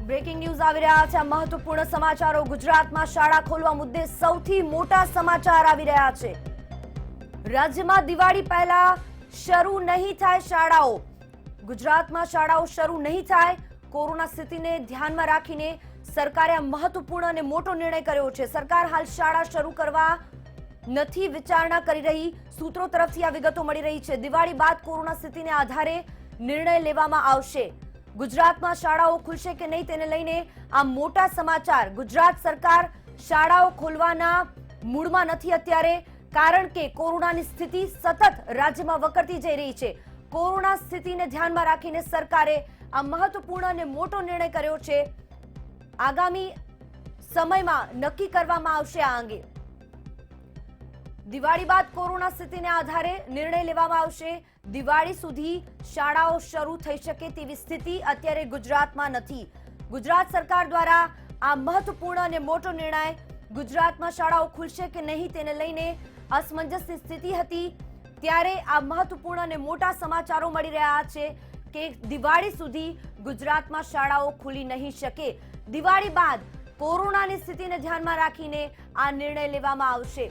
Breaking news આવી રહ્યા છે। મહત્વપૂર્ણ સમાચારો। ગુજરાતમાં શાળા ખોલવા મુદ્દે સૌથી મોટા સમાચાર આવી રહ્યા છે। રાજ્યમાં દિવાળી પહેલા શરૂ નહીં થાય શાળાઓ। ગુજરાતમાં શાળાઓ શરૂ નહીં થાય। કોરોના સ્થિતિને ધ્યાનમાં રાખીને સરકારે મહત્વપૂર્ણ અને મોટો નિર્ણય કર્યો છે। સરકાર હાલ શાળા શરૂ કરવા નથી વિચારણા કરી રહી। સૂત્રો તરફથી આ વિગતો મળી રહી છે। દિવાળી બાદ કોરોના સ્થિતિને આધારે નિર્ણય લેવામાં આવશે। ગુજરાતમાં શાળાઓ ખુલશે કે નહીં તેને લઈને આ મોટા સમાચાર। ગુજરાત સરકાર શાળાઓ ખોલવાના મૂડમાં નથી અત્યારે, કારણ કે કોરોનાની સ્થિતિ સતત રાજ્યમાં વકરતી જઈ રહી છે। કોરોના સ્થિતિને ધ્યાનમાં રાખીને સરકારે આ મહત્વપૂર્ણ અને મોટો નિર્ણય કર્યો છે। આગામી સમયમાં નક્કી કરવામાં આવશે આ અંગે। દિવાળી બાદ કોરોના સ્થિતિને આધારે નિર્ણય લેવામાં આવશે। દિવાળી સુધી શાળાઓ શરૂ થઈ શકે તેવી સ્થિતિ અત્યારે ગુજરાતમાં નથી। ગુજરાત સરકાર દ્વારા આ મહત્વપૂર્ણ અને મોટો નિર્ણય। ગુજરાતમાં શાળાઓ ખુલશે કે નહીં તેને લઈને અસમંજસની સ્થિતિ હતી, ત્યારે આ મહત્વપૂર્ણ અને મોટા સમાચારો મળી રહ્યા છે કે દિવાળી સુધી ગુજરાતમાં શાળાઓ ખુલી નહીં શકે। દિવાળી બાદ કોરોનાની સ્થિતિને ધ્યાનમાં રાખીને આ નિર્ણય લેવામાં આવશે।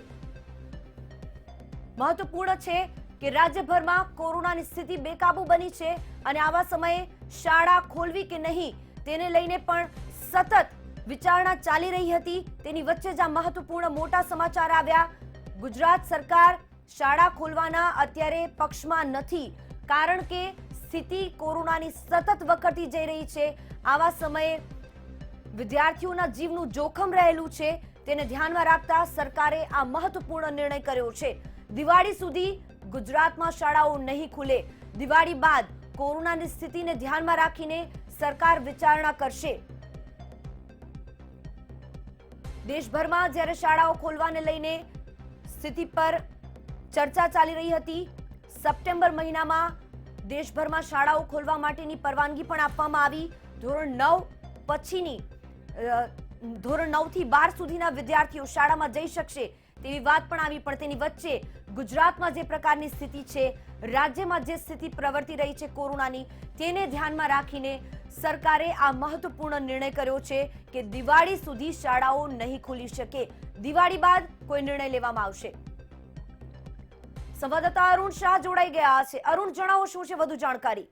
મહત્વપૂર્ણ છે કે રાજ્યભરમાં કોરોનાની સ્થિતિ બેકાબુ બની છે અને આવા સમયે શાળા ખોલવી કે નહીં તેને લઈને પણ સતત વિચારણા ચાલી રહી હતી। તેની વચ્ચે જ આ મહત્વપૂર્ણ મોટા સમાચાર આવ્યા। ગુજરાત સરકાર શાળા ખોલવાના અત્યારે પક્ષમાં નથી, કારણ કે સ્થિતિ કોરોનાની સતત વકરતી જઈ રહી છે। આવા સમયે વિદ્યાર્થીઓના જીવનું જોખમ રહેલું છે, તેને ધ્યાનમાં રાખતા સરકારે આ મહત્વપૂર્ણ નિર્ણય કર્યો છે। દિવાળી સુધી ગુજરાતમાં શાળાઓ નહીં ખુલે। દિવાળી બાદ કોરોનાની સ્થિતિને ધ્યાનમાં રાખીને સરકાર વિચારણા કરશે। દેશભરમાં જ્યારે શાળાઓ ખોલવાને લઈને સ્થિતિ પર ચર્ચા ચાલી રહી હતી, સપ્ટેમ્બર મહિનામાં દેશભરમાં શાળાઓ ખોલવા માટેની પરવાનગી પણ આપવામાં આવી। ધોરણ 9 પછીની ધોરણ 9 થી 12 સુધીના વિદ્યાર્થીઓ શાળામાં જઈ શકશે તેવી વાત પણ આવી। પણ તેની વચ્ચે ગુજરાતમાં જે પ્રકારની સ્થિતિ છે, રાજ્યમાં જે સ્થિતિ પ્રવર્તી રહી છે કોરોનાની, તેને ધ્યાનમાં રાખીને સરકારે આ મહત્વપૂર્ણ નિર્ણય કર્યો છે કે દિવાળી સુધી શાળાઓ નહીં ખુલી શકે। દિવાળી બાદ કોઈ નિર્ણય લેવામાં આવશે। સંવાદદાતા અરુણ શાહ જોડાઈ ગયા છે। અરુણ, જણાવો શું છે વધુ જાણકારી?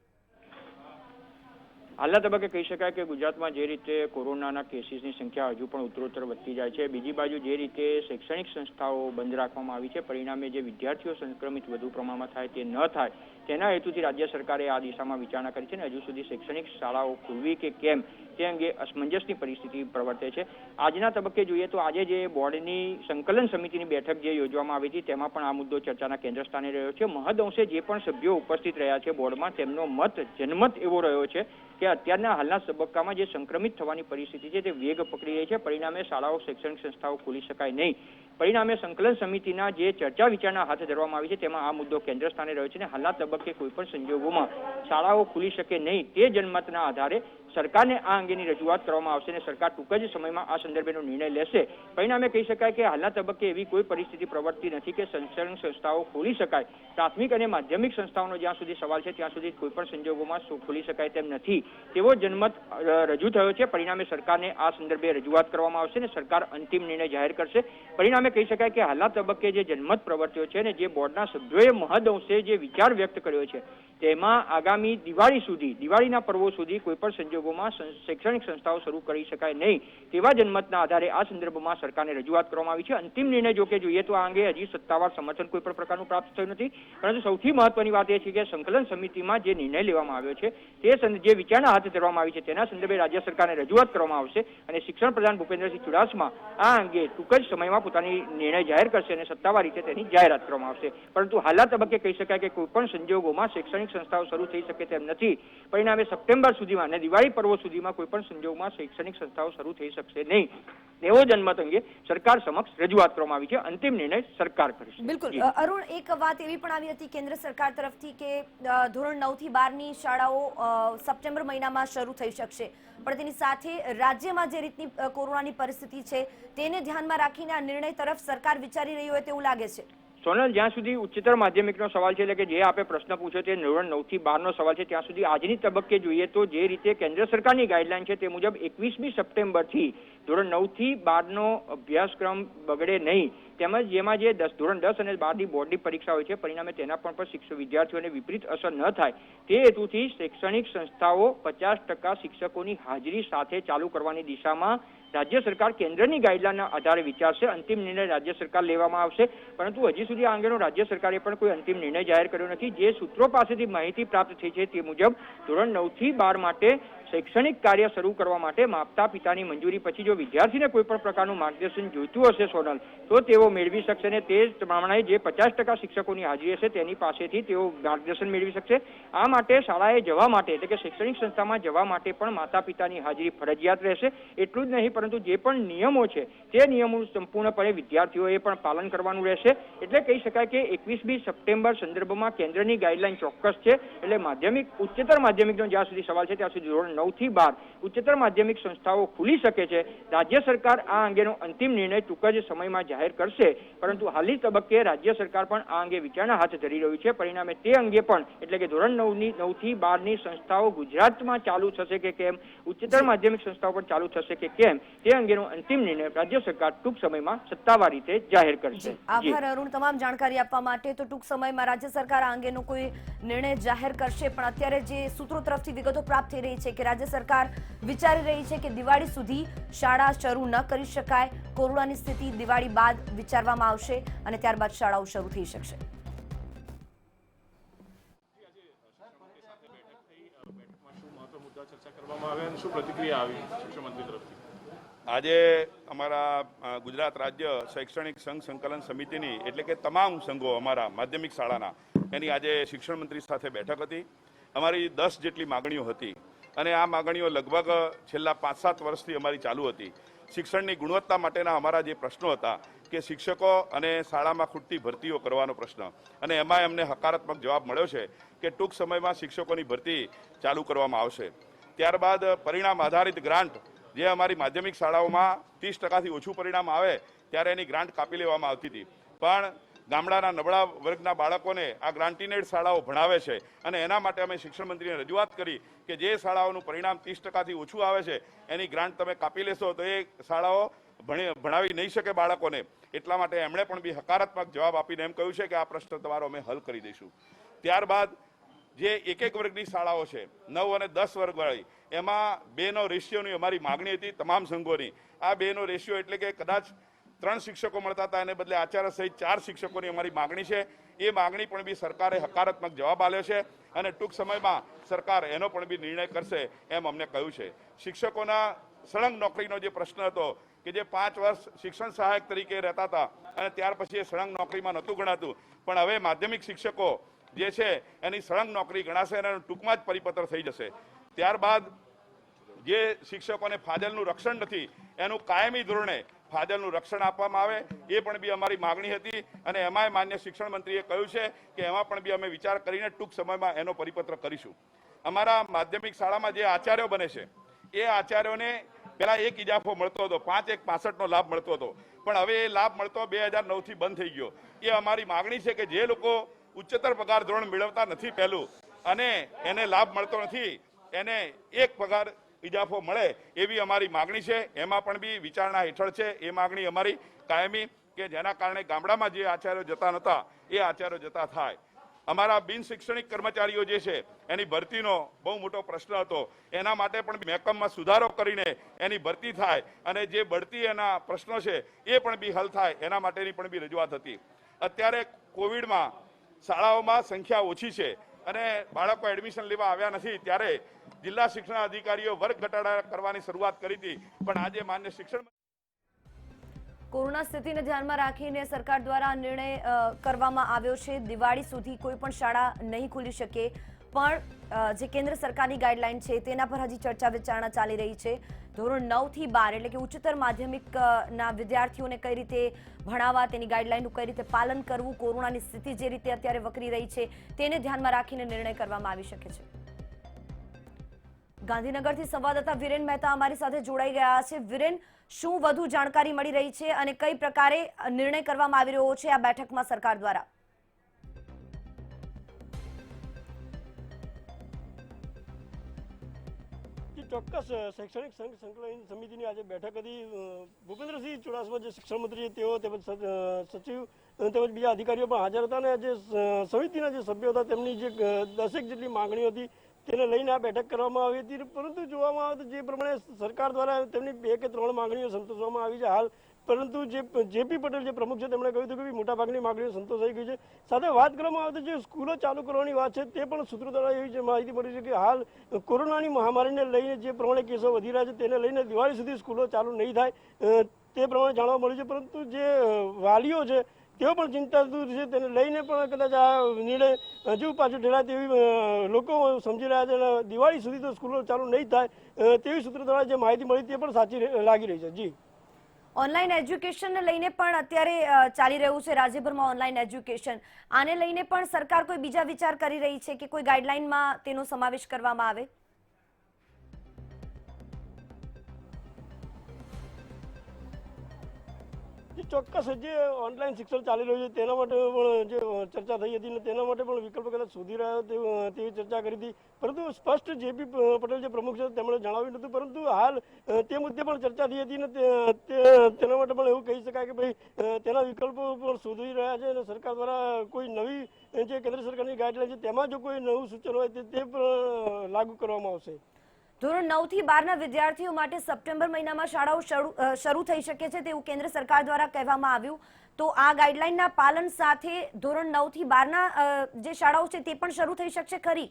હાલના તબક્કે કહી શકાય કે ગુજરાતમાં જે રીતે કોરોનાના કેસીસની સંખ્યા હજુ પણ ઉત્તરોત્તર વધતી જાય છે, બીજી બાજુ જે રીતે શૈક્ષણિક સંસ્થાઓ બંધ રાખવામાં આવી છે, પરિણામે જે વિદ્યાર્થીઓ સંક્રમિત વધુ પ્રમાણમાં થાય તે ન થાય તેના હેતુથી રાજ્ય સરકારે આ દિશામાં વિચારણા કરી છે અને હજુ સુધી શૈક્ષણિક શાળાઓ ખોલવી કે કેમ તે અંગે અસમંજસની પરિસ્થિતિ પ્રવર્તે છે। આજના તબક્કે જોઈએ તો આજે જે બોર્ડની સંકલન સમિતિની બેઠક જે યોજવામાં આવી હતી તેમાં પણ આ મુદ્દો ચર્ચાના કેન્દ્ર સ્થાને રહ્યો છે। મહદઅંશે જે પણ સભ્યો ઉપસ્થિત રહ્યા છે બોર્ડમાં, તેમનો મત જનમત એવો રહ્યો છે કે અત્યારના હાલના તબક્કામાં જે સંક્રમિત થવાની પરિસ્થિતિ છે તે વેગ પકડી રહી છે, પરિણામે શાળાઓ શૈક્ષણિક સંસ્થાઓ ખોલી શકાય નહીં। પરિણામે સંકલન સમિતિના જે ચર્ચા વિચારણા હાથ ધરવામાં આવી છે તેમાં આ મુદ્દો કેન્દ્ર સ્થાને રહ્યો છે અને હાલના તબક્કે કોઈ પણ સંજોગોમાં શાળાઓ ખુલી શકે નહીં તે જનમતના આધારે સરકારને આ અંગેની રજૂઆત કરવામાં આવશે અને સરકાર ટૂંક જ સમયમાં આ સંદર્ભેનો નિર્ણય લેશે। પરિણામે કહી શકાય કે હાલના તબક્કે એવી કોઈ પરિસ્થિતિ પ્રવર્તી નથી કે શૈક્ષણિક સંસ્થાઓ ખોલી શકાય। પ્રાથમિક અને માધ્યમિક સંસ્થાઓનો જ્યાં સુધી સવાલ છે ત્યાં સુધી કોઈ પણ સંજોગોમાં ખોલી શકાય તેમ નથી તેવો જનમત રજૂ થયો છે। પરિણામે સરકારને આ સંદર્ભે રજૂઆત કરવામાં આવશે અને સરકાર અંતિમ નિર્ણય જાહેર કરશે। પરિણામે કહી શકાય કે હાલના તબક્કે જે જનમત પ્રવર્ત્યો છે અને જે બોર્ડના સભ્યોએ મહદઅંશે જે વિચાર વ્યક્ત કર્યો છે તેમાં આગામી દિવાળી સુધી, દિવાળીના પર્વો સુધી કોઈ પણ સંજોગોમાં શૈક્ષણિક સંસ્થાઓ શરૂ કરી શકાય નહીં તેવા જનમતના આધારે આ સંદર્ભમાં સરકારને રજૂઆત કરવામાં આવી છે। અંતિમ નિર્ણય જો કે જોઈએ તો આ અંગે હજી સત્તાવાર સમર્થન કોઈ પણ પ્રકારનું પ્રાપ્ત થયું નથી, પરંતુ સૌથી મહત્વની વાત એ છે કે સંકલન સમિતિમાં જે નિર્ણય લેવામાં આવ્યો છે તે જે વિચારણા હાથ ધરવામાં આવી છે તેના સંદર્ભે રાજ્ય સરકારને રજૂઆત કરવામાં આવશે અને શિક્ષણ પ્રધાન ભૂપેન્દ્રસિંહ ચુડાસમા આ અંગે ટૂંક જ સમયમાં પોતાની નિર્ણય જાહેર કરશે અને સત્તાવાર રીતે તેની જાહેરાત કરવામાં આવશે। પરંતુ હાલના તબક્કે કહી શકાય કે કોઈ પણ સંજોગોમાં શૈક્ષણિક સંસ્થાઓ શરૂ થઈ શકે તેમ નથી। પરિણામે સપ્ટેમ્બર સુધીમાં અને દિવાળી પર્વો સુધીમાં કોઈ પણ સંજોગમાં શૈક્ષણિક સંસ્થાઓ શરૂ થઈ શકશે નહીં તેવો જનમત અંગે સરકાર સમક્ષ રજૂઆત કરવામાં આવી છે। અંતિમ નિર્ણય સરકાર કરશે। બિલકુલ અરુણ, એક વાત એવી પણ આવી હતી કેન્દ્ર સરકાર તરફથી કે ધોરણ 9 થી 12 ની શાળાઓ સપ્ટેમ્બર મહિનામાં શરૂ થઈ શકશે, પણ તેની સાથે રાજ્યમાં જે રીતની કોરોનાની પરિસ્થિતિ છે તેને ધ્યાનમાં રાખીને આ નિર્ણય તરફ સરકાર વિચારી રહી હોય તેવું લાગે છે। સોનલ, જ્યાં સુધી ઉચ્ચતર માધ્યમિકનો સવાલ છે, એટલે કે જે આપે પ્રશ્ન પૂછ્યો તે ધોરણ 9 થી 12નો સવાલ છે, ત્યાં સુધી આજની તબક્કે જોઈએ તો જે રીતે કેન્દ્ર સરકારની ગાઈડલાઈન છે તે મુજબ 21મી સપ્ટેમ્બરથી ધોરણ 9 થી 12નો અભ્યાસક્રમ બગડે નહીં, તેમજ જેમાં જે ધોરણ 10 અને 12ની બોર્ડની પરીક્ષા હોય છે પરિણામે તેના પણ વિદ્યાર્થીઓને વિપરીત અસર ન થાય તે હેતુથી શૈક્ષણિક સંસ્થાઓ 50% શિક્ષકોની હાજરી સાથે ચાલુ કરવાની દિશામાં રાજ્ય સરકાર કેન્દ્રની ગાઈડલાઈનના આધારે વિચારશે. અંતિમ નિર્ણય રાજ્ય સરકાર લેવામાં આવશે, પરંતુ હજી સુધી આ અંગેનો રાજ્ય સરકારે પણ કોઈ અંતિમ નિર્ણય જાહેર કર્યો નથી. જે સૂત્રો પાસેથી માહિતી પ્રાપ્ત થઈ છે તે મુજબ ધોરણ 9 થી 12 માટે શૈક્ષણિક કાર્ય શરૂ કરવા માટે માતા પિતાની મંજૂરી પછી જો વિદ્યાર્થીને કોઈ પણ પ્રકારનું માર્ગદર્શન જોઈતું હશે સોનલ, તો તેઓ મેળવી શકશે અને તે જ પ્રમાણે જે 50% શિક્ષકોની હાજરી હશે તેની પાસેથી તેઓ માર્ગદર્શન મેળવી શકશે. આ માટે શાળાએ જવા માટે એટલે કે શૈક્ષણિક સંસ્થામાં જવા માટે પણ માતા પિતાની હાજરી ફરજિયાત રહેશે. એટલું જ નહીં, પરંતુ જે પણ નિયમો છે તે નિયમોનું સંપૂર્ણપણે વિદ્યાર્થીઓએ પણ પાલન કરવાનું રહેશે. એટલે કહી શકાય કે 21મી સપ્ટેમ્બર સંદર્ભમાં કેન્દ્રની ગાઈડલાઈન ચોક્કસ છે. એટલે ઉચ્ચતર માધ્યમિકનો જ્યાં સુધી સવાલ છે ત્યાં સુધી ધોરણ 9 થી 12 ઉચ્ચતર માધ્યમિક સંસ્થાઓ ખુલી શકે છે. રાજ્ય સરકાર આ અંગેનો અંતિમ નિર્ણય ટૂંક જ સમયમાં જાહેર કરશે, પરંતુ હાલની તબક્કે રાજ્ય સરકાર પણ આ અંગે વિચારણા હાથ ધરી રહ્યું છે. પરિણામે તે અંગે પણ એટલે કે ધોરણ 9 થી 12ની સંસ્થાઓ ગુજરાતમાં ચાલુ થશે કે કેમ, ઉચ્ચતર માધ્યમિક સંસ્થાઓ પણ ચાલુ થશે કે કેમ, તે અંગેનો અંતિમ નિર્ણય રાજ્ય સરકાર ટૂંક સમયમાં સત્તાવાર રીતે જાહેર કરશે. આભાર અરુણ, તમામ જાણકારી આપવા માટે. તો ટૂંક સમયમાં રાજ્ય સરકાર આ અંગેનો કોઈ નિર્ણય જાહેર કરશે, પણ અત્યારે જે સૂત્રો તરફથી વિગતો પ્રાપ્ત થઈ રહી છે કે રાજ્ય સરકાર વિચારી રહી છે કે દિવાળી સુધી શાળા શરૂ ન કરી શકાય. કોરોનાની સ્થિતિ દિવાળી બાદ વિચારવામાં આવશે અને ત્યારબાદ શાળાઓ શરૂ થઈ શકશે. આજે અમારા ગુજરાત રાજ્ય શૈક્ષણિક સંઘ સંકલન સમિતિની એટલે કે તમામ સંઘો અમારા માધ્યમિક શાળાના એની આજે શિક્ષણ મંત્રી સાથે બેઠક હતી. અમારી 10 જેટલી માગણીઓ હતી અને આ માગણીઓ લગભગ છેલ્લા 5-7 વર્ષથી અમારી ચાલુ હતી. શિક્ષણની ગુણવત્તા માટેના અમારા જે પ્રશ્નો હતા કે શિક્ષકો અને શાળામાં ખૂટતી ભરતીઓ કરવાનો પ્રશ્ન, અને એમાં અમને હકારાત્મક જવાબ મળ્યો છે કે ટૂંક સમયમાં શિક્ષકોની ભરતી ચાલુ કરવામાં આવશે. ત્યારબાદ પરિણામ આધારિત ગ્રાન્ટ, જે અમારી માધ્યમિક શાળાઓમાં 30%થી ઓછું પરિણામ આવે ત્યારે એની ગ્રાન્ટ કાપી લેવામાં આવતી હતી, પણ ગામડાના નબળા વર્ગના બાળકોને આ ગ્રાન્ટીનેડ શાળાઓ ભણાવે છે અને એના માટે અમે શિક્ષણ મંત્રીને રજૂઆત કરી કે જે શાળાઓનું પરિણામ 30%થી ઓછું આવે છે એની ગ્રાન્ટ તમે કાપી લેશો તો એ શાળાઓ ભણાવી નહીં શકે બાળકોને. એટલા માટે એમણે પણ બી હકારાત્મક જવાબ આપીને એમ કહ્યું છે કે આ પ્રશ્ન તમારો અમે હલ કરી દઈશું. ત્યારબાદ જે એક વર્ગની શાળાઓ છે 9 અને 10 વર્ગવાળી, એમાં 2નો રેશિયોની અમારી માગણી હતી તમામ સંઘોની. આ 2નો રેશિયો એટલે કે કદાચ 3 શિક્ષકો મળતા હતા એને બદલે આચાર્ય સહિત 4 શિક્ષકોની અમારી માગણી છે. એ માગણી પણ બી સરકારે હકારાત્મક જવાબ આપ્યો છે અને ટૂંક સમયમાં સરકાર એનો પણ બી નિર્ણય કરશે એમ અમને કહ્યું છે. શિક્ષકોના સળંગ નોકરીનો જે પ્રશ્ન હતો કે જે 5 વર્ષ શિક્ષણ સહાયક તરીકે રહેતા હતા અને ત્યાર પછી એ સળંગ નોકરીમાં નહોતું ગણાતું, પણ હવે માધ્યમિક શિક્ષકો જે છે એની સળંગ નોકરી ગણાશે અને ટૂંકમાં જ પરિપત્ર થઈ જશે. ત્યારબાદ જે શિક્ષકોને ફાજલનું રક્ષણ નથી એનું કાયમી ધોરણે ફાજલનું રક્ષણ આપવામાં આવે એ પણ બી અમારી માગણી હતી અને એમાંય માન્ય શિક્ષણ મંત્રીએ કહ્યું છે કે એમાં પણ બી અમે વિચાર કરીને ટૂંક સમયમાં એનો પરિપત્ર કરીશું. અમારા માધ્યમિક શાળામાં જે આચાર્યો બને છે એ આચાર્યોને પહેલા એક ઇજાફો મળતો હતો, 5/1/65નો લાભ મળતો હતો, પણ હવે એ લાભ મળતો 2009થી બંધ થઈ ગયો. એ અમારી માગણી છે કે જે લોકો ઉચ્ચતર પગાર ધોરણ મેળવતા નથી પહેલું અને એને લાભ મળતો નથી એને એક પગાર ઇજાફો મળે એવી અમારી માગણી છે. એમાં પણ બી વિચારણા હેઠળ છે. એ માગણી અમારી કાયમી કે જેના કારણે ગામડામાં જે આચાર્યો જતા નહોતા એ આચાર્યો જતા થાય. અમારા બિન શૈક્ષણિક કર્મચારીઓ જે છે એની ભરતીનો બહુ મોટો પ્રશ્ન હતો, એના માટે પણ મહેકમમાં સુધારો કરીને એની ભરતી થાય અને જે બઢતી એના પ્રશ્નો છે એ પણ બી હલ થાય એના માટેની પણ બી રજૂઆત હતી. અત્યારે કોવિડમાં શાળાઓમાં સંખ્યા ઓછી છે અને બાળકો એડમિશન લેવા આવ્યા નથી ત્યારે જિલ્લા શિક્ષણ અધિકારીઓ વર્ગ ઘટાડા કરવાની શરૂઆત કરી હતી, પણ આજે માન્ય શિક્ષણ કોરોના સ્થિતિને ધ્યાનમાં રાખીને સરકાર દ્વારા નિર્ણય કરવામાં આવ્યો છે. દિવાળી સુધી કોઈ પણ શાળા નહીં ખુલી શકે, પણ જે કેન્દ્ર સરકારની ગાઈડલાઈન છે તેના પર હજી ચર્ચા વિચારણા ચાલી રહી છે. ધોરણ 9 થી 12 એટલે કે ઉચ્ચતર માધ્યમિકના વિદ્યાર્થીઓને કઈ રીતે ભણાવવા, તેની ગાઈડલાઈનનું કઈ રીતે પાલન કરવું, કોરોનાની સ્થિતિ જે રીતે અત્યારે વકરી રહી છે તેને ધ્યાનમાં રાખીને નિર્ણય કરવામાં આવી શકે છે. ગાંધીનગરથી સંવાદદાતા વિરેન મહેતા અમારી સાથે જોડાઈ ગયા છે. વિરેન, શું વધુ જાણકારી મળી રહી છે અને કઈ પ્રકારે નિર્ણય કરવામાં આવી રહ્યો છે આ બેઠકમાં સરકાર દ્વારા? ચોક્કસ શૈક્ષણિક સંઘ સંકલન સમિતિની આજે બેઠક હતી. ભૂપેન્દ્રસિંહ ચુડાસમા જે શિક્ષણ મંત્રી છે તેઓ તેમજ સચિવ તેમજ બીજા અધિકારીઓ પણ હાજર હતા અને જે સમિતિના જે સભ્યો હતા તેમની જે 10 જેટલી માંગણીઓ હતી તેને લઈને આ બેઠક કરવામાં આવી હતી. પરંતુ જોવામાં આવે તો જે પ્રમાણે સરકાર દ્વારા તેમની 2 કે 3 માંગણીઓ સંતોષવામાં આવી છે હાલ, પરંતુ જેપી પટેલ જે પ્રમુખ છે તેમણે કહ્યું હતું કે મોટાભાગની માંગણીઓ સંતોષાઈ ગઈ છે. સાથે વાત કરવામાં આવે તો જે સ્કૂલો ચાલુ કરવાની વાત છે તે પણ સૂત્રો દ્વારા એવી માહિતી મળી છે કે હાલ કોરોનાની મહામારીને લઈને જે પ્રમાણે કેસો વધી રહ્યા છે તેને લઈને દિવાળી સુધી સ્કૂલો ચાલુ નહીં થાય તે પ્રમાણે જાણવા મળ્યું છે. પરંતુ જે વાલીઓ છે તેઓ પણ ચિંતાતુર છે, તેને લઈને પણ કદાચ આ નિર્ણય હજુ પાછું ઢેલાય તેવી લોકો સમજી રહ્યા છે અને દિવાળી સુધી તો સ્કૂલો ચાલુ નહીં થાય તેવી સૂત્રો દ્વારા જે માહિતી મળી તે પણ સાચી લાગી રહી છે. જી, ઓનલાઈન એજ્યુકેશનને લઈને પણ અત્યારે ચાલી રહ્યું છે રાજ્યભરમાં ઓનલાઈન એજ્યુકેશન. આને લઈને પણ સરકાર કોઈ બીજા વિચાર કરી રહી છે કે કોઈ ગાઈડલાઈનમાં તેનો સમાવેશ કરવામાં આવે? ચોક્કસ જે ઓનલાઈન શિક્ષણ ચાલી રહ્યું છે તેના માટે પણ જે ચર્ચા થઈ હતી ને તેના માટે પણ વિકલ્પ કદાચ શોધી રહ્યો તેવી ચર્ચા કરી હતી. પરંતુ સ્પષ્ટ જેપી પટેલ જે પ્રમુખ છે તેમણે જણાવ્યું નહોતું. પરંતુ હાલ તે મુદ્દે પણ ચર્ચા થઈ હતી ને તેના માટે પણ એવું કહી શકાય કે ભાઈ તેના વિકલ્પો પણ શોધી રહ્યા છે અને સરકાર દ્વારા કોઈ નવી જે કેન્દ્ર સરકારની ગાઈડલાઈન છે તેમાં જો કોઈ નવું સૂચન હોય તે પણ લાગુ કરવામાં આવશે. ધોરણ 9 થી 12ના વિદ્યાર્થીઓ માટે સપ્ટેમ્બર મહિનામાં શાળાઓ શરૂ થઈ શકે છે તેવું કેન્દ્ર સરકાર દ્વારા કહેવામાં આવ્યું. તો આ ગાઈડલાઈનના પાલન સાથે ધોરણ 9 થી 12ના જે શાળાઓ છે તે પણ શરૂ થઈ શકશે ખરી?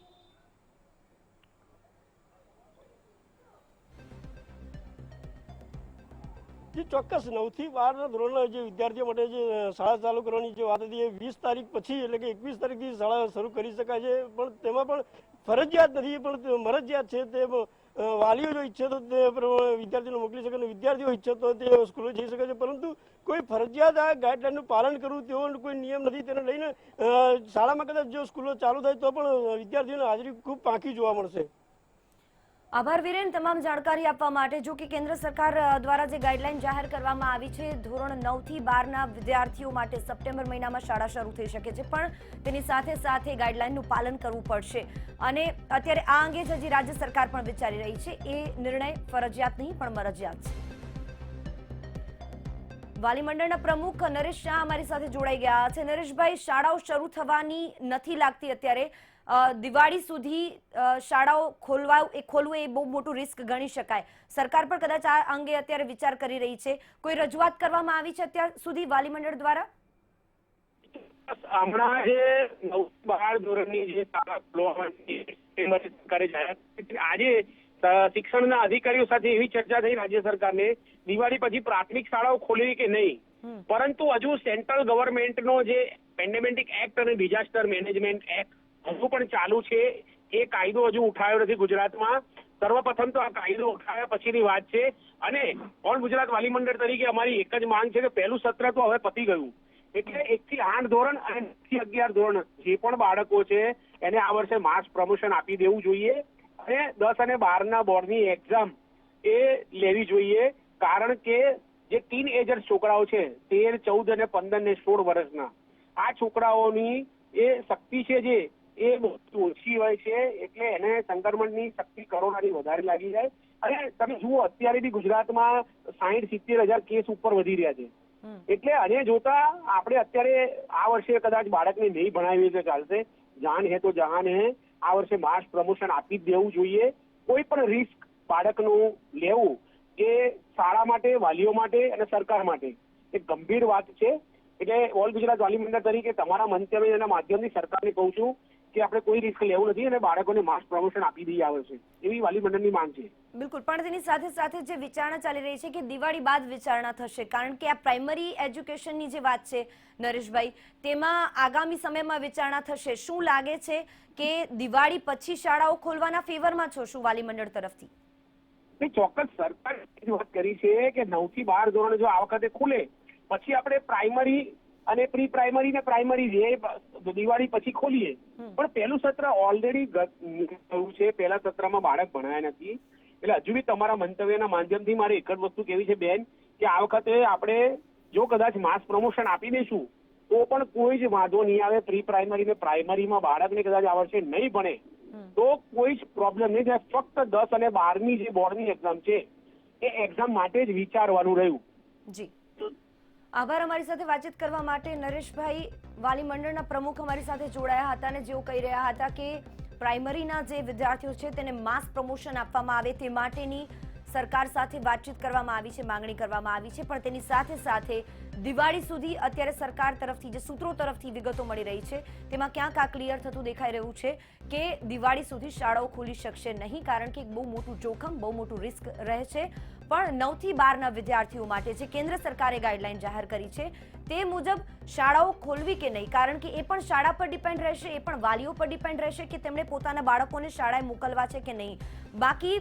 ચોક્કસ 9 થી 12ના ધોરણના જે વિદ્યાર્થીઓ માટે જે શાળા ચાલુ કરવાની જે વાત હતી એ 20 તારીખ પછી એટલે કે 21 તારીખથી શાળા શરૂ કરી શકાય છે. પણ તેમાં પણ ફરજિયાત નથી, પણ મરજિયાત છે. તે વાલીઓ જો ઈચ્છે તો તે પ્રમાણે વિદ્યાર્થીઓને મોકલી શકે અને વિદ્યાર્થીઓ ઈચ્છે તો તે સ્કૂલે જઈ શકે છે. પરંતુ કોઈ ફરજિયાત આ ગાઈડલાઈનનું પાલન કરવું તેવો કોઈ નિયમ નથી. તેને લઈને શાળામાં કદાચ જો સ્કૂલો ચાલુ થાય તો પણ વિદ્યાર્થીઓની હાજરી ખૂબ પાંખી જોવા મળશે. આભાર વિરેન તમામ જાણકારી આપવા માટે. જો કે કેન્દ્ર સરકાર દ્વારા જે ગાઈડલાઈન જાહેર કરવામાં આવી છે ધોરણ 9 થી 12ના વિદ્યાર્થીઓ માટે સપ્ટેમ્બર મહિનામાં શાળા શરૂ થઈ શકે છે, પણ તેની સાથે સાથે ગાઈડલાઈનનું પાલન કરવું પડશે. અને અત્યારે આ અંગે જ હજી રાજ્ય સરકાર પણ વિચારી રહી છે. એ નિર્ણય ફરજિયાત નહીં પણ મરજિયાત છે. વાલી મંડળના પ્રમુખ નરેશ શાહ અમારી સાથે જોડાઈ ગયા છે. નરેશભાઈ, શાળાઓ શરૂ થવાની નથી લાગતી અત્યારે. દિવાળી સુધી શાળાઓ ખોલવું એ બહુ મોટું રિસ્ક ગણી શકાય. સરકાર પણ કદાચ આ અંગે અત્યારે વિચાર કરી રહી છે. કોઈ રજૂઆત કરવામાં આવી છે અત્યાર સુધી વાલી મંડળ દ્વારા? હમણાં જે 9-12 ધોરણની જે શાળા ખોલવાની સરકારે જાહેરાત આજે શિક્ષણના અધિકારીઓ સાથે એવી ચર્ચા થઈ રાજ્ય સરકારને દિવાળી પછી પ્રાથમિક શાળાઓ ખોલવી કે નહીં. પરંતુ હજુ સેન્ટ્રલ ગવર્મેન્ટનો જે પેન્ડેમિક એક્ટ અને ડિઝાસ્ટર મેનેજમેન્ટ એક્ટ હજુ પણ ચાલુ છે. એ કાયદો હજુ ઉઠાવ્યો નથી ગુજરાતમાં. સર્વપ્રથમ તો આ કાયદો ઉઠાવ્યા પછીની વાત છે. અને ઓલ ગુજરાત વાલી મંડળ તરીકે અમારી એક જ માંગ છે કે પહેલું સત્ર તો હવે પતી ગયું, એટલે 1 થી 8 ધોરણ અને 9 થી 11 ધોરણ જે પણ બાળકો છે એને આ વર્ષે માસ પ્રમોશન આપી દેવું જોઈએ અને 10 અને 12ના બોર્ડની એક્ઝામ એ લેવી જોઈએ. કારણ કે જે ટીનએજર છોકરાઓ છે 13, 14 અને 15 ને 16 વર્ષના આ છોકરાઓની એ શક્તિ છે જે એ બહુ ઓછી હોય છે. એટલે એને સંક્રમણની શક્તિ કોરોનાની વધારે લાગી જાય. અને તમે જુઓ અત્યારે બી ગુજરાતમાં 60-70 હજાર કેસ ઉપર વધી રહ્યા છે. એટલે આને જોતા આપણે અત્યારે આ વર્ષે કદાચ બાળકને નહીં ભણાવીએ તો ચાલશે. જાન હે તો જહાન હે. આ વર્ષે માસ પ્રમોશન આપી જ દેવું જોઈએ. કોઈ પણ રિસ્ક બાળકનું લેવું એ શાળા માટે, વાલીઓ માટે અને સરકાર માટે એક ગંભીર વાત છે. એટલે ઓલ ગુજરાત વાલી મંડળ તરીકે તમારા મંતવ્યના માધ્યમથી સરકારને કહું છું કે આપણે કોઈ રિસ્ક લેવું નથી અને બાળકોને માસ પ્રમોશન આપી દઈએ આવે છે, એવી વાલી મંડળની માંગ છે. બિલકુલ, પણ તેની સાથે સાથે જે વિચારણા ચાલી રહી છે કે દિવાળી બાદ વિચારણા થશે, કારણ કે આ પ્રાઇમરી એજ્યુકેશનની જે વાત છે નરેશભાઈ, તેમાં આગામી સમયમાં વિચારણા થશે. શું લાગે છે કે દિવાળી પછી શાળાઓ ખોલવાના ફેવરમાં છો શું વાલી મંડળ તરફથી? ચોક્કસ સરકારે વાત કરી છે કે 9 થી 12 ધોરણ જો આ વખતે ખુલે પછી આપણે પ્રાઇમરી અને પ્રી પ્રાઇમરી ને પ્રાઇમરી જે દિવાળી પછી ખોલીએ, પણ પહેલું સત્ર ઓલરેડી થયું છે. પહેલા સત્રમાં બાળક ભણાયા નથી. એટલે હજુ બી તમારા મંતવ્યના માધ્યમથી મારે એક જ વસ્તુ કહેવી છે બેન, કે આ વખતે આપણે જો કદાચ માસ પ્રમોશન આપી દઈશું તો પણ કોઈ જ વાંધો નહીં આવે. પ્રી પ્રાઇમરી ને પ્રાઇમરીમાં બાળકને કદાચ આ વર્ષે નહીં ભણે તો કોઈ જ પ્રોબ્લેમ નહીં થાય. ફક્ત 10 અને 12ની જે બોર્ડની એક્ઝામ છે એ એક્ઝામ માટે જ વિચારવાનું રહ્યું. જી, આભાર અમારી સાથે વાતચીત કરવા માટે. નરેશભાઈ, વાલી મંડળના પ્રમુખ અમારી સાથે જોડાયા હતા અને જેઓ કહી રહ્યા હતા કે પ્રાઇમરીના જે વિદ્યાર્થીઓ છે તેને માસ પ્રમોશન આપવામાં આવે તે માટેની સરકાર સાથે વાતચીત કરવામાં આવી છે, માંગણી કરવામાં આવી છે. પણ તેની સાથે સાથે દિવાળી સુધી અત્યારે સરકાર તરફથી જે સૂત્રો તરફથી વિગતો મળી રહી છે તેમાં ક્યાંક આ ક્લિયર થતું દેખાઈ રહ્યું છે કે દિવાળી સુધી શાળાઓ ખુલી શકશે નહીં, કારણ કે બહુ મોટું જોખમ, બહુ મોટું રિસ્ક રહે છે. પણ 9 થી 12ના વિદ્યાર્થીઓ માટે જે કેન્દ્ર સરકારે ગાઈડલાઈન જાહેર કરી છે તે મુજબ શાળાઓ ખોલવી કે નહીં, કારણ કે એ પણ શાળા પર ડિપેન્ડ રહેશે, એ પણ વાલીઓ પર ડિપેન્ડ રહેશે કે તેમણે પોતાના બાળકોને શાળાએ મોકલવા છે કે નહીં. બાકી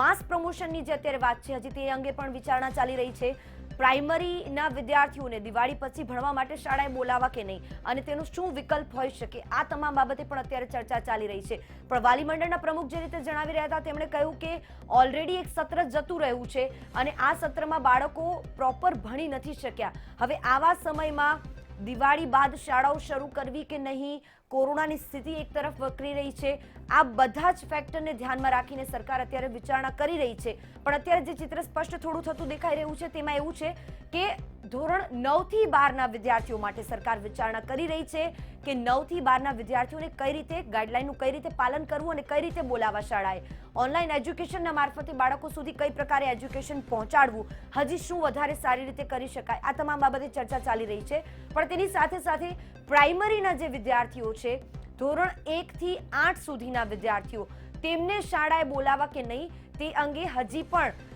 માસ પ્રમોશનની જે અત્યારે વાત છે હજી તે અંગે પણ વિચારણા ચાલી રહી છે. પ્રાઇમરીના વિદ્યાર્થીઓને દિવાળી પછી ભણવા માટે શાળાએ બોલાવવા કે નહીં અને તેનો શું વિકલ્પ હોઈ શકે, આ તમામ બાબતે પણ અત્યારે ચર્ચા ચાલી રહી છે. પણ વાલી મંડળના પ્રમુખ જે રીતે જણાવી રહ્યા હતા તેમણે કહ્યું કે ઓલરેડી એક સત્ર જતું રહ્યું છે અને આ સત્રમાં બાળકો પ્રોપર ભણી નથી શક્યા. હવે આવા સમયમાં દિવાળી બાદ શાળાઓ શરૂ કરવી કે નહીં, કોરોનાની સ્થિતિ એક તરફ વકરી રહી છે, આ બધા જ ફેક્ટરને ધ્યાનમાં રાખીને સરકાર અત્યારે વિચારણા કરી રહી છે. પણ અત્યારે જે ચિત્ર સ્પષ્ટ થોડું થતું દેખાઈ રહ્યું છે તેમાં એવું છે કે ધોરણ 9 થી 12ના વિદ્યાર્થીઓ માટે સરકાર વિચારણા કરી રહી છે કે 9 થી 12ના વિદ્યાર્થીઓને કઈ રીતે ગાઈડલાઈનનું કઈ રીતે પાલન કરવું અને કઈ રીતે બોલાવવા શાળાએ. ઓનલાઈન એજ્યુકેશનના મારફતે બાળકો સુધી કઈ પ્રકારે એજ્યુકેશન પહોંચાડવું, હજી શું વધારે સારી રીતે કરી શકાય, આ તમામ બાબતે ચર્ચા ચાલી રહી છે. પણ તેની સાથે સાથે પ્રાઇમરીના જે વિદ્યાર્થીઓ છે, ધોરણ 1 થી 8 સુધીના વિદ્યાર્થીઓ, તેમને શાળાએ બોલાવવા કે નહીં તે અંગે હજી પણ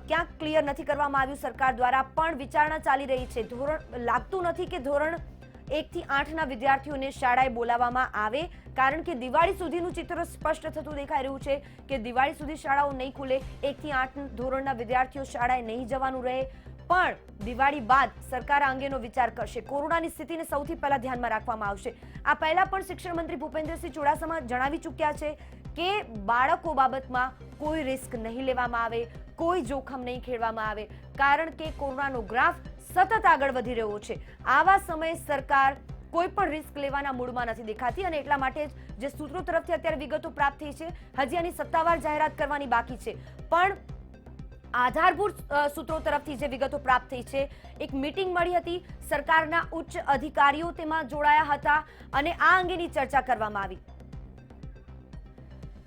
ક્યાંક ક્લિયર નથી કરવામાં આવ્યું. સરકાર દ્વારા પણ વિચારણા ચાલી રહી છે. લાગતું નથી કે ધોરણ 1 થી 8ના વિદ્યાર્થીઓને શાળાએ બોલાવવામાં આવે, કારણ કે દિવાળી સુધીનું ચિત્ર સ્પષ્ટ થતું દેખાઈ રહ્યું છે કે દિવાળી સુધી શાળાઓ નહીં ખુલે, 1 થી 8 ધોરણના વિદ્યાર્થીઓ શાળાએ નહીં જવાનું રહે. પણ દિવાળી બાદ સરકાર આ અંગેનો વિચાર કરશે. કોરોનાની સ્થિતિને સૌથી પહેલા ધ્યાનમાં રાખવામાં આવશે. આ પહેલા પણ શિક્ષણ મંત્રી ભૂપેન્દ્રસિંહ ચુડાસમા જણાવી ચૂક્યા છે કે બાળકો બાબતમાં કોઈ રિસ્ક નહીં લેવામાં આવે, કોઈ જોખમ નહીં ખેડવામાં આવે, કારણ કે કોરોનાનો ગ્રાફ સતત આગળ વધી રહ્યો છે. આવા સમયે સરકાર કોઈ પણ રિસ્ક લેવાના મૂડમાં નથી દેખાતી અને એટલા માટે જ જે સૂત્રો તરફથી અત્યારે વિગતો પ્રાપ્ત થઈ છે, હજી આની સત્તાવાર જાહેરાત કરવાની બાકી છે. પણ આધારભૂત સૂત્રો તરફથી જે વિગતો પ્રાપ્ત થઈ છે, એક મીટિંગ મળી હતી, સરકારના ઉચ્ચ અધિકારીઓ તેમાં જોડાયા હતા અને આ અંગેની ચર્ચા કરવામાં આવી.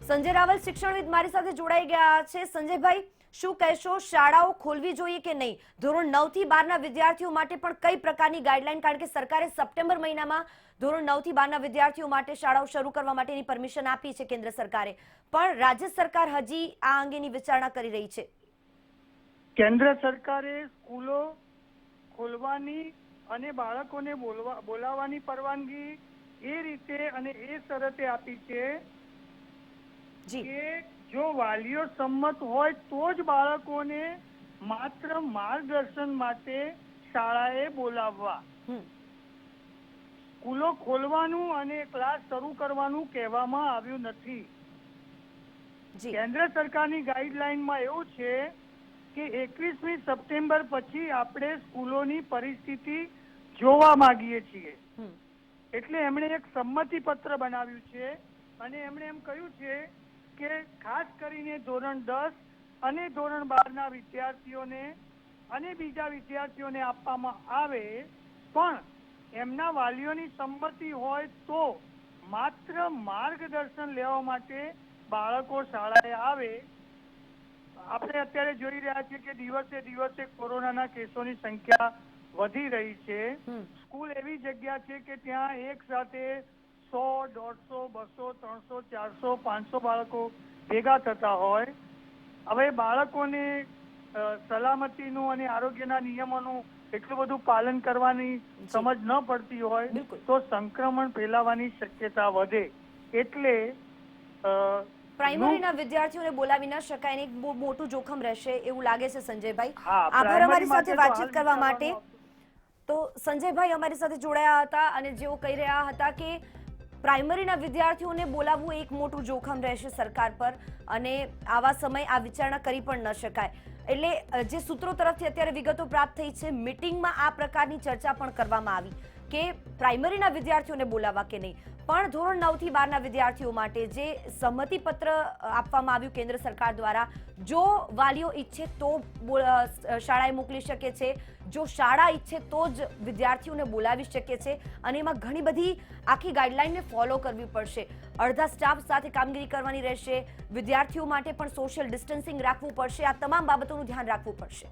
સંજય રાવલ શિક્ષણવિદ મારી સાથે જોડાઈ ગયા છે. સંજયભાઈ, શું કહેશો, શાળાઓ ખોલવી જોઈએ કે નહીં? ધોરણ 9 થી 12ના વિદ્યાર્થીઓ માટે પણ કઈ પ્રકારની ગાઈડલાઈન, કારણ કે સરકારે સપ્ટેમ્બર મહિનામાં ધોરણ 9 થી 12ના વિદ્યાર્થીઓ માટે શાળાઓ શરૂ કરવા માટેની પરમિશન આપી છે કેન્દ્ર સરકારે, પણ રાજ્ય સરકાર હજી આ અંગેની વિચારણા કરી રહી છે. કેન્દ્ર સરકારે સ્કૂલો ખોલવાની અને બાળકોને બોલાવવાની પરવાનગી એ રીતે અને એ શરતે આપી છે કે જો વાલીઓ સંમત હોય તો જ બાળકોને માત્ર માર્ગદર્શન માટે શાળાએ બોલાવવા. સ્કૂલો ખોલવાનું અને ક્લાસ શરૂ કરવાનું કહેવામાં આવ્યું નથી. કેન્દ્ર સરકારની ગાઈડલાઈનમાં એવું છે કે 21મી સપ્ટેમ્બર પછી આપણે સ્કૂલોની પરિસ્થિતિ જોવા માંગીએ છીએ. એટલે એમણે એક સંમતિ પત્ર બનાવ્યું છે અને એમણે એમ કહ્યું છે કે ખાસ કરીને ધોરણ 10 અને ધોરણ 12ના વિદ્યાર્થીઓને અને બીજા વિદ્યાર્થીઓને આપવામાં આવે, પણ એમના વાલીઓની સંમતિ હોય તો માત્ર માર્ગદર્શન લેવા માટે બાળકો શાળાએ આવે. આપણે અત્યારે જોઈ રહ્યા છીએ કે દિવસે દિવસે કોરોનાના કેસોની સંખ્યા વધી રહી છે. સ્કૂલ એવી જગ્યા છે કે ત્યાં એક સાથે 100, 150, 200, 300, 400, 500 બાળકો ભેગા થતા હોય. હવે બાળકોને સલામતીનું અને આરોગ્યના નિયમોનું એટલું બધું પાલન કરવાની સમજ ન પડતી હોય તો સંક્રમણ ફેલાવાની શક્યતા વધે. એટલે પ્રાઇમરીના વિદ્યાર્થીઓને બોલાવી ન શકાય, એક બહુ મોટું જોખમ રહેશે એવું લાગે છે. સંજયભાઈ, આભાર અમારી સાથે વાતચીત કરવા માટે. તો સંજયભાઈ અમારી સાથે જોડાયા હતા અને જેઓ કહી રહ્યા હતા કે પ્રાઇમરીના વિદ્યાર્થીઓને બોલાવવું એક મોટું જોખમ રહેશે સરકાર પર અને આવા સમય આ વિચારણા કરી પણ ન શકાય. એટલે જે સૂત્રો તરફથી અત્યારે વિગતો પ્રાપ્ત થઈ છે, મીટિંગમાં આ પ્રકારની ચર્ચા પણ કરવામાં આવી કે પ્રાઇમરીના વિદ્યાર્થીઓને બોલાવવા કે નહીં, પણ ધોરણ 9 થી 12ના વિદ્યાર્થીઓ માટે જે સંમતિપત્ર આપવામાં આવ્યું કેન્દ્ર સરકાર દ્વારા, જો વાલીઓ ઈચ્છે તો શાળાએ મોકલી શકે છે, જો શાળા ઈચ્છે તો જ વિદ્યાર્થીઓને બોલાવી શકે છે અને એમાં ઘણી બધી આખી ગાઈડલાઈનને ફોલો કરવી પડશે. અડધા સ્ટાફ સાથે કામગીરી કરવાની રહેશે, વિદ્યાર્થીઓ માટે પણ સોશિયલ ડિસ્ટન્સિંગ રાખવું પડશે. આ તમામ બાબતોનું ધ્યાન રાખવું પડશે.